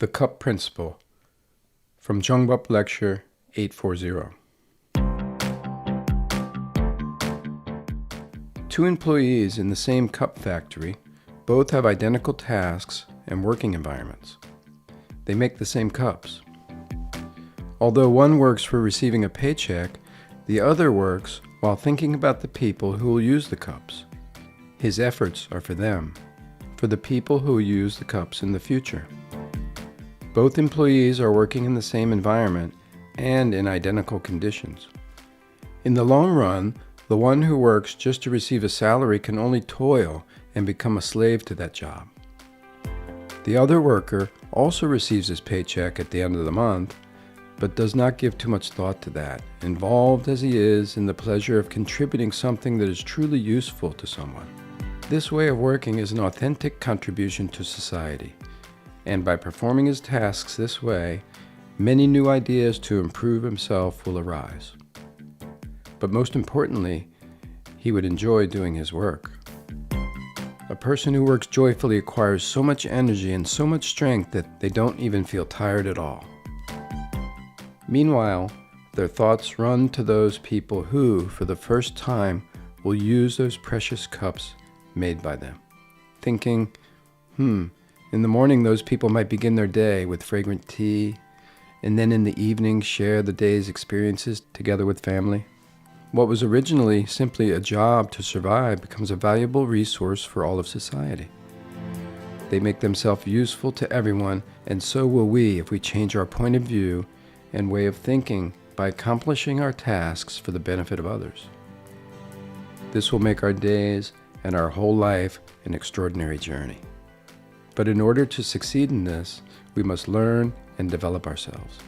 The Cup Principle from Jungbub Lecture 840. Two employees in the same cup factory both have identical tasks and working environments. They make the same cups. Although one works for receiving a paycheck, the other works while thinking about the people who will use the cups. His efforts are for them, for the people who will use the cups in the future. Both employees are working in the same environment and in identical conditions. In the long run, the one who works just to receive a salary can only toil and become a slave to that job. The other worker also receives his paycheck at the end of the month, but does not give too much thought to that, involved as he is in the pleasure of contributing something that is truly useful to someone. This way of working is an authentic contribution to society, and by performing his tasks this way, many new ideas to improve himself will arise. But most importantly, he would enjoy doing his work. A person who works joyfully acquires so much energy and so much strength that they don't even feel tired at all. Meanwhile, their thoughts run to those people who, for the first time, will use those precious cups made by them, thinking, in the morning those people might begin their day with fragrant tea, and then in the evening share the day's experiences together with family. What was originally simply a job to survive becomes a valuable resource for all of society. They make themselves useful to everyone, and so will we if we change our point of view and way of thinking by accomplishing our tasks for the benefit of others. This will make our days and our whole life an extraordinary journey. But in order to succeed in this, we must learn and develop ourselves.